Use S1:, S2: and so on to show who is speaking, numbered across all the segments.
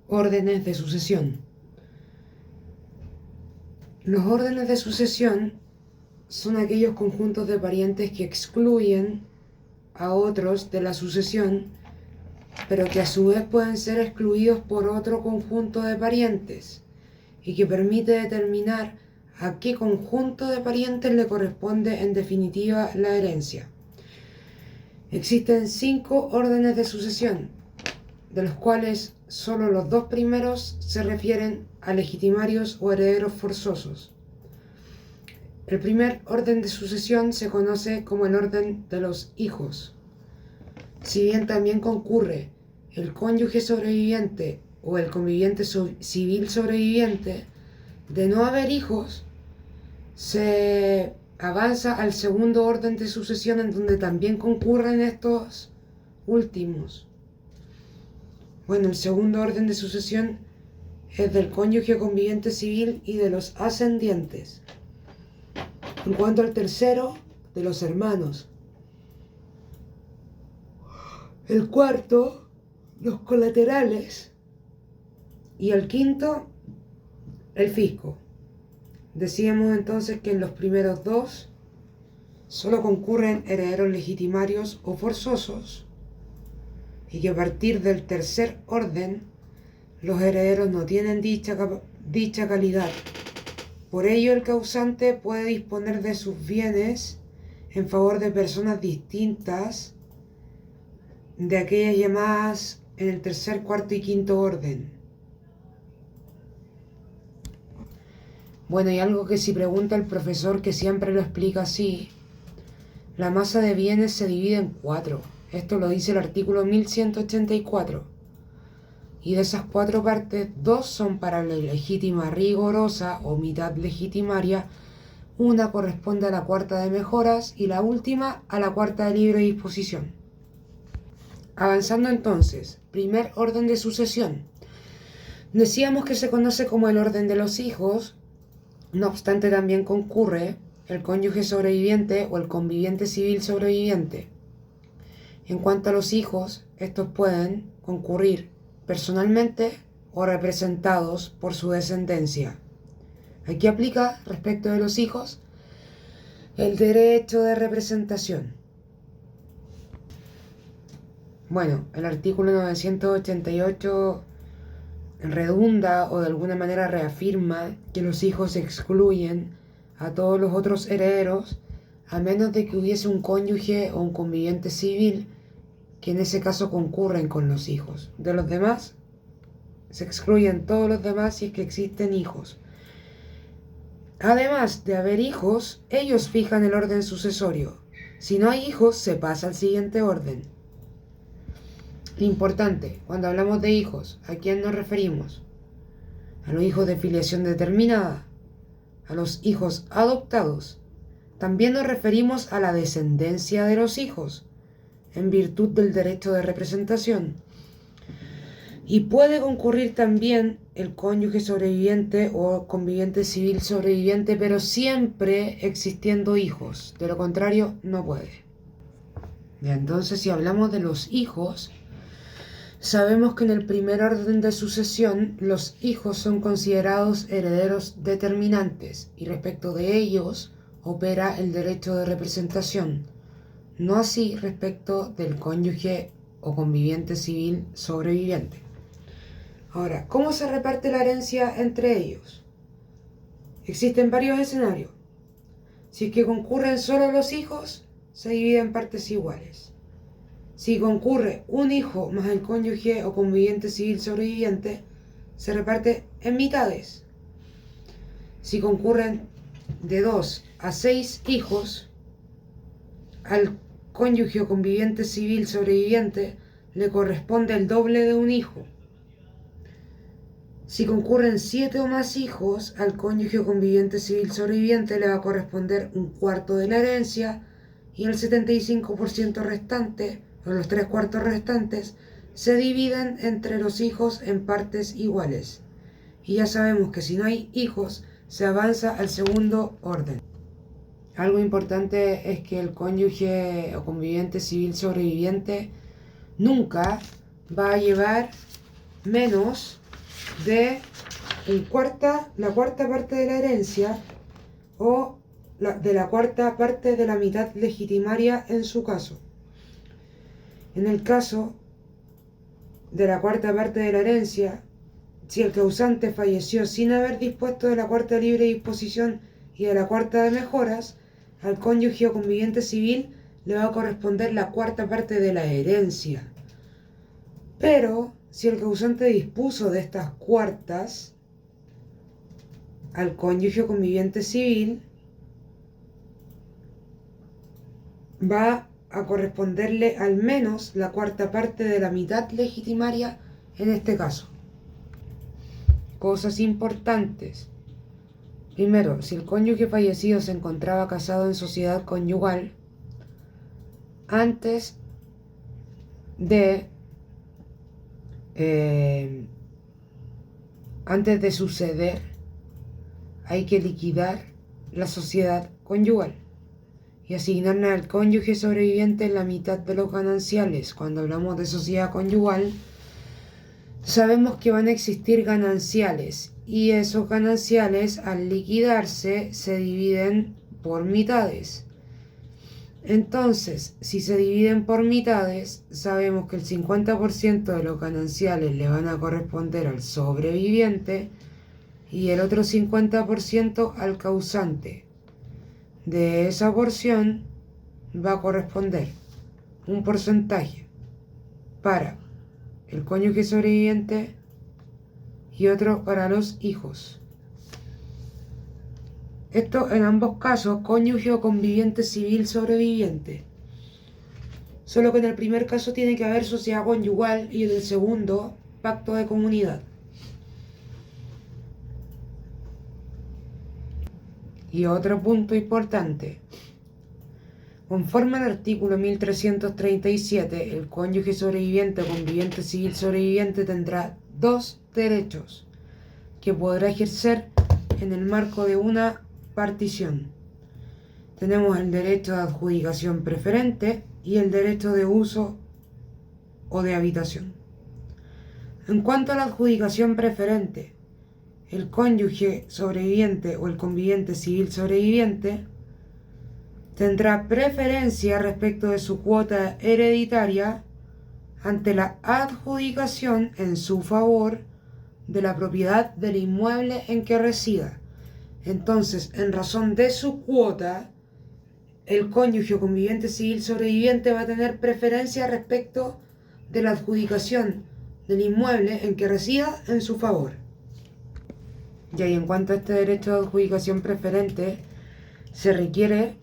S1: Órdenes de sucesión. Los órdenes de sucesión son aquellos conjuntos de parientes que excluyen a otros de la sucesión, pero que a su vez pueden ser excluidos por otro conjunto de parientes, y que permite determinar a qué conjunto de parientes le corresponde en definitiva la herencia. Existen 5 órdenes de sucesión, de los cuales solo los 2 primeros se refieren a legitimarios o herederos forzosos. El primer orden de sucesión se conoce como el orden de los hijos. Si bien también concurre el cónyuge sobreviviente o el conviviente civil sobreviviente, de no haber hijos, se avanza al segundo orden de sucesión, en donde también concurren estos últimos. Bueno, el segundo orden de sucesión es del cónyuge conviviente civil y de los ascendientes. En cuanto al tercero, de los hermanos. El cuarto, los colaterales. Y el quinto, el fisco. Decíamos entonces que en los primeros 2 solo concurren herederos legitimarios o forzosos, y que a partir del tercer orden los herederos no tienen dicha calidad. Por ello, el causante puede disponer de sus bienes en favor de personas distintas de aquellas llamadas en el tercer, cuarto y quinto orden. Bueno, y algo que si pregunta el profesor, que siempre lo explica así: la masa de bienes se divide en 4. Esto lo dice el artículo 1184. Y de esas 4 partes, 2 son para la legítima rigorosa o mitad legitimaria, una corresponde a la cuarta de mejoras y la última a la cuarta de libre disposición. Avanzando entonces, primer orden de sucesión. Decíamos que se conoce como el orden de los hijos, no obstante también concurre el cónyuge sobreviviente o el conviviente civil sobreviviente. En cuanto a los hijos, estos pueden concurrir personalmente o representados por su descendencia. Aquí aplica, respecto de los hijos, el derecho de representación. Bueno, el artículo 988 redunda o de alguna manera reafirma que los hijos excluyen a todos los otros herederos, a menos de que hubiese un cónyuge o un conviviente civil, que en ese caso concurren con los hijos. De los demás, se excluyen todos los demás si es que existen hijos. Además de haber hijos, ellos fijan el orden sucesorio. Si no hay hijos, se pasa al siguiente orden. Importante, cuando hablamos de hijos, ¿a quién nos referimos? A los hijos de filiación determinada, a los hijos adoptados. También nos referimos a la descendencia de los hijos, en virtud del derecho de representación. Y puede concurrir también el cónyuge sobreviviente o conviviente civil sobreviviente, pero siempre existiendo hijos. De lo contrario, no puede. Ya, entonces, si hablamos de los hijos, sabemos que en el primer orden de sucesión los hijos son considerados herederos determinantes, y respecto de ellos opera el derecho de representación. No así respecto del cónyuge o conviviente civil sobreviviente. Ahora, ¿cómo se reparte la herencia entre ellos? Existen varios escenarios. Si es que concurren solo los hijos, se divide en partes iguales. Si concurre un hijo más el cónyuge o conviviente civil sobreviviente, se reparte en mitades. Si concurren de 2 a 6 hijos, al cónyuge o conviviente civil sobreviviente le corresponde el doble de un hijo. Si concurren 7 o más hijos, al cónyuge o conviviente civil sobreviviente le va a corresponder un cuarto de la herencia, y el 75% restante, o los 3/4 restantes, se dividen entre los hijos en partes iguales. Y ya sabemos que si no hay hijos, se avanza al segundo orden. Algo importante es que el cónyuge o conviviente civil sobreviviente nunca va a llevar menos de la cuarta parte de la herencia o de la cuarta parte de la mitad legitimaria en su caso. En el caso de la cuarta parte de la herencia, si el causante falleció sin haber dispuesto de la cuarta libre disposición y de la cuarta de mejoras, al cónyuge o conviviente civil le va a corresponder la cuarta parte de la herencia. Pero si el causante dispuso de estas cuartas, al cónyuge o conviviente civil va a corresponderle al menos la cuarta parte de la mitad legitimaria en este caso. Cosas importantes. Primero, si el cónyuge fallecido se encontraba casado en sociedad conyugal, antes de suceder, hay que liquidar la sociedad conyugal y asignarle al cónyuge sobreviviente la mitad de los gananciales. Cuando hablamos de sociedad conyugal, sabemos que van a existir gananciales y esos gananciales al liquidarse se dividen por mitades. Entonces, si se dividen por mitades, sabemos que el 50% de los gananciales le van a corresponder al sobreviviente y el otro 50% al causante. De esa porción va a corresponder un porcentaje para el cónyuge sobreviviente y otro para los hijos. Esto en ambos casos, cónyuge o conviviente civil sobreviviente. Solo que en el primer caso tiene que haber sociedad conyugal y en el segundo, pacto de comunidad. Y otro punto importante. Conforme al artículo 1337, el cónyuge sobreviviente o conviviente civil sobreviviente tendrá dos derechos que podrá ejercer en el marco de una partición. Tenemos el derecho de adjudicación preferente y el derecho de uso o de habitación. En cuanto a la adjudicación preferente, el cónyuge sobreviviente o el conviviente civil sobreviviente tendrá preferencia respecto de su cuota hereditaria ante la adjudicación en su favor de la propiedad del inmueble en que resida. Entonces, en razón de su cuota, el cónyuge o conviviente civil sobreviviente va a tener preferencia respecto de la adjudicación del inmueble en que resida en su favor. Y en cuanto a este derecho de adjudicación preferente, se requiere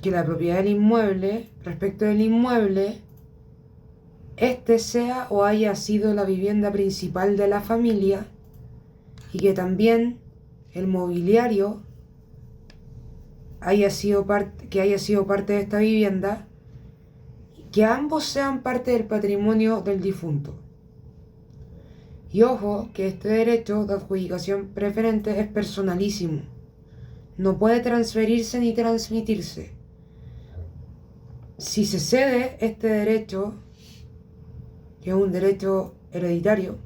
S1: que la propiedad del inmueble, respecto del inmueble, este sea o haya sido la vivienda principal de la familia y que también el mobiliario haya sido parte de esta vivienda, que ambos sean parte del patrimonio del difunto. Y ojo que este derecho de adjudicación preferente es personalísimo. No puede transferirse ni transmitirse. Si se cede este derecho, que es un derecho hereditario,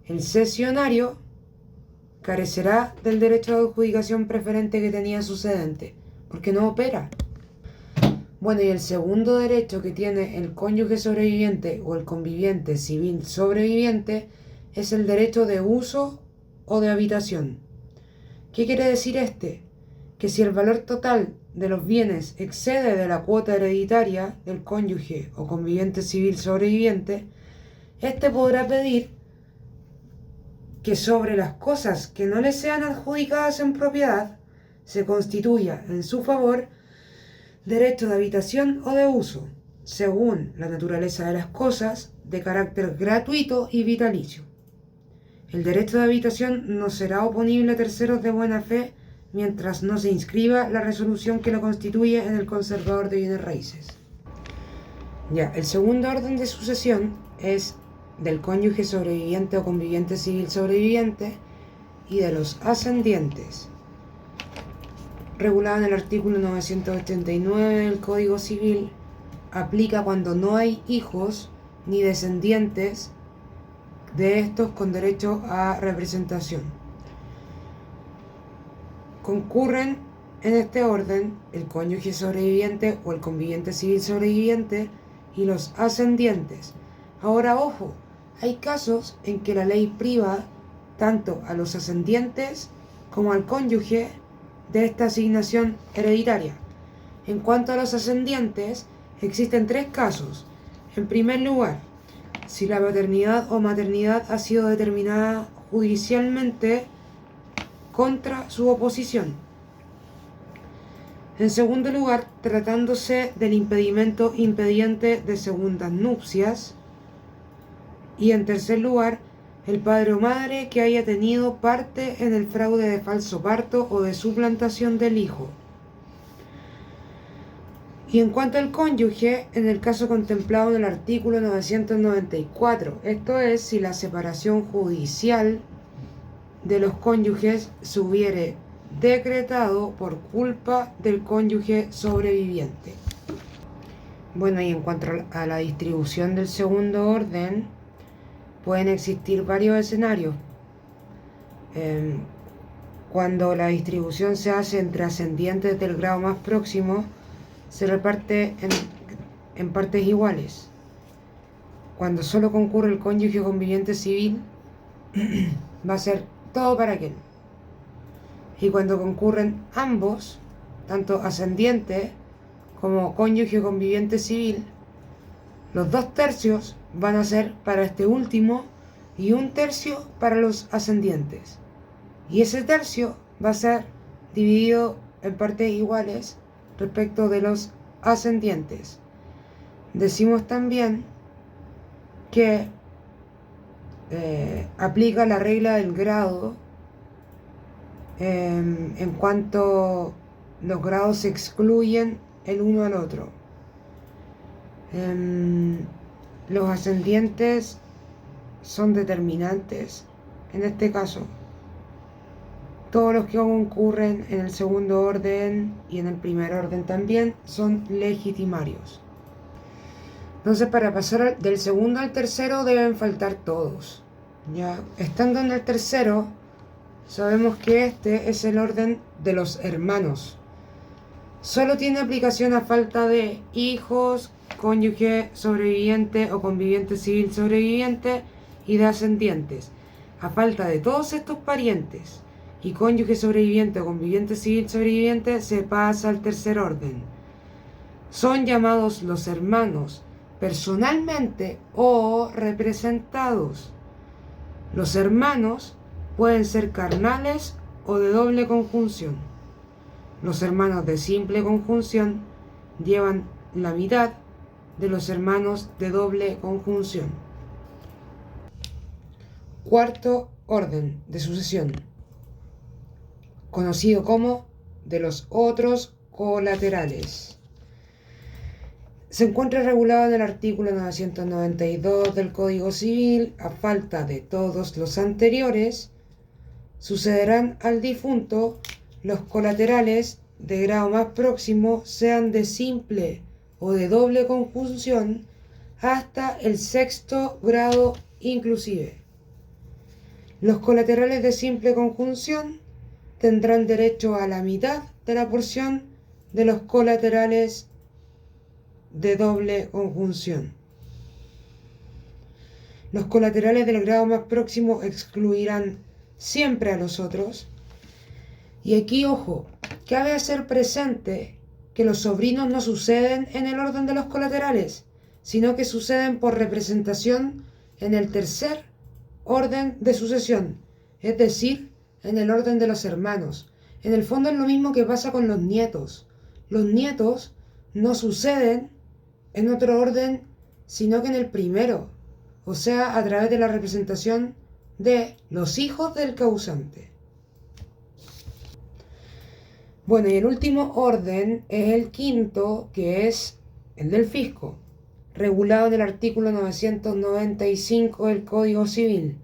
S1: el cesionario carecerá del derecho de adjudicación preferente que tenía su cedente, porque no opera. Bueno, y el segundo derecho que tiene el cónyuge sobreviviente o el conviviente civil sobreviviente es el derecho de uso o de habitación. ¿Qué quiere decir este? Que si el valor total de los bienes excede de la cuota hereditaria del cónyuge o conviviente civil sobreviviente, éste podrá pedir que sobre las cosas que no le sean adjudicadas en propiedad se constituya en su favor derecho de habitación o de uso, según la naturaleza de las cosas, de carácter gratuito y vitalicio. El derecho de habitación no será oponible a terceros de buena fe mientras no se inscriba la resolución que lo constituye en el conservador de bienes raíces. El segundo orden de sucesión es del cónyuge sobreviviente o conviviente civil sobreviviente y de los ascendientes, regulado en el artículo 989 del Código Civil. Aplica cuando no hay hijos ni descendientes de estos con derecho a representación. Concurren en este orden el cónyuge sobreviviente o el conviviente civil sobreviviente y los ascendientes. Ahora, ojo, hay casos en que la ley priva tanto a los ascendientes como al cónyuge de esta asignación hereditaria. En cuanto a los ascendientes, existen 3 casos. En primer lugar, si la paternidad o maternidad ha sido determinada judicialmente contra su oposición. En segundo lugar, tratándose del impedimento impediente de segundas nupcias. Y en tercer lugar, el padre o madre que haya tenido parte en el fraude de falso parto o de suplantación del hijo. Y en cuanto al cónyuge, en el caso contemplado en el artículo 994, esto es, si la separación judicial de los cónyuges se hubiere decretado por culpa del cónyuge sobreviviente. Bueno, y en cuanto a la distribución del segundo orden, pueden existir varios escenarios. Cuando la distribución se hace entre ascendientes del grado más próximo, se reparte en partes iguales. Cuando solo concurre el cónyuge conviviente civil, va a ser todo para aquel. Y cuando concurren ambos, tanto ascendiente como cónyuge conviviente civil, los 2/3 van a ser para este último y 1/3 para los ascendientes. Y ese tercio va a ser dividido en partes iguales respecto de los ascendientes. Decimos también que aplica la regla del grado en cuanto los grados se excluyen el uno al otro. Los ascendientes son determinantes en este caso. Todos los que concurren en el segundo orden y en el primer orden también son legitimarios. Entonces, para pasar del segundo al tercero deben faltar todos. Ya estando en el tercero, sabemos que este es el orden de los hermanos. Solo tiene aplicación a falta de hijos, cónyuge sobreviviente o conviviente civil sobreviviente y de ascendientes. A falta de todos estos parientes y cónyuge sobreviviente o conviviente civil sobreviviente, se pasa al tercer orden. Son llamados los hermanos personalmente o representados. Los hermanos pueden ser carnales o de doble conjunción. Los hermanos de simple conjunción llevan la mitad de los hermanos de doble conjunción. Cuarto orden de sucesión, conocido como de los otros colaterales. Se encuentra regulado en el artículo 992 del Código Civil. A falta de todos los anteriores, sucederán al difunto los colaterales de grado más próximo, sean de simple o de doble conjunción, hasta el 6º grado inclusive. Los colaterales de simple conjunción tendrán derecho a la mitad de la porción de los colaterales de doble conjunción. Los colaterales del grado más próximo excluirán siempre a los otros. Y aquí, ojo, cabe hacer presente que los sobrinos no suceden en el orden de los colaterales, sino que suceden por representación en el tercer orden de sucesión, es decir, en el orden de los hermanos. En el fondo es lo mismo que pasa con los nietos. Los nietos no suceden en otro orden, sino que en el primero, o sea, a través de la representación de los hijos del causante. Bueno, y el último orden es el quinto, que es el del fisco, regulado en el artículo 995 del Código Civil.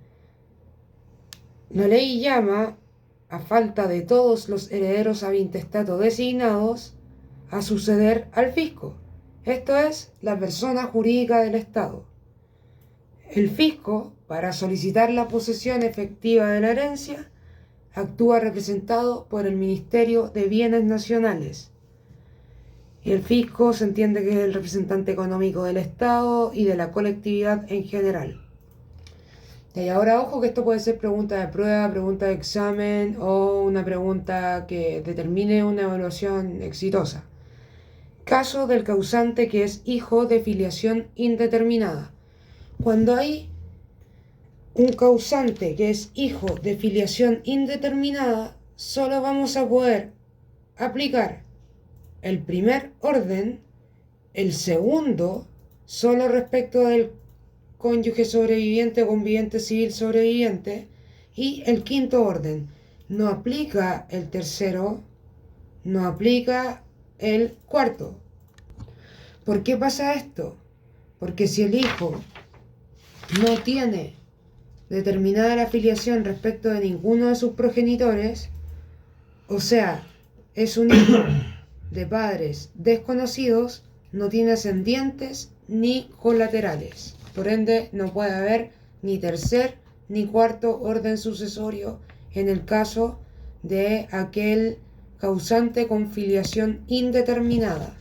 S1: La ley llama, a falta de todos los herederos ab intestato designados, a suceder al fisco. Esto es la persona jurídica del Estado. El fisco, para solicitar la posesión efectiva de la herencia, actúa representado por el Ministerio de Bienes Nacionales. Y el fisco se entiende que es el representante económico del Estado y de la colectividad en general. Y ahora ojo que esto puede ser pregunta de prueba, pregunta de examen o una pregunta que determine una evaluación exitosa. Caso del causante que es hijo de filiación indeterminada. Cuando hay un causante que es hijo de filiación indeterminada, solo vamos a poder aplicar el primer orden, el segundo, solo respecto del cónyuge sobreviviente o conviviente civil sobreviviente, y el quinto orden. No aplica el tercero, no aplica el cuarto. ¿Por qué pasa esto? Porque si el hijo no tiene determinada la filiación respecto de ninguno de sus progenitores, o sea, es un hijo de padres desconocidos, no tiene ascendientes ni colaterales. Por ende, no puede haber ni tercer ni cuarto orden sucesorio en el caso de aquel causante con filiación indeterminada.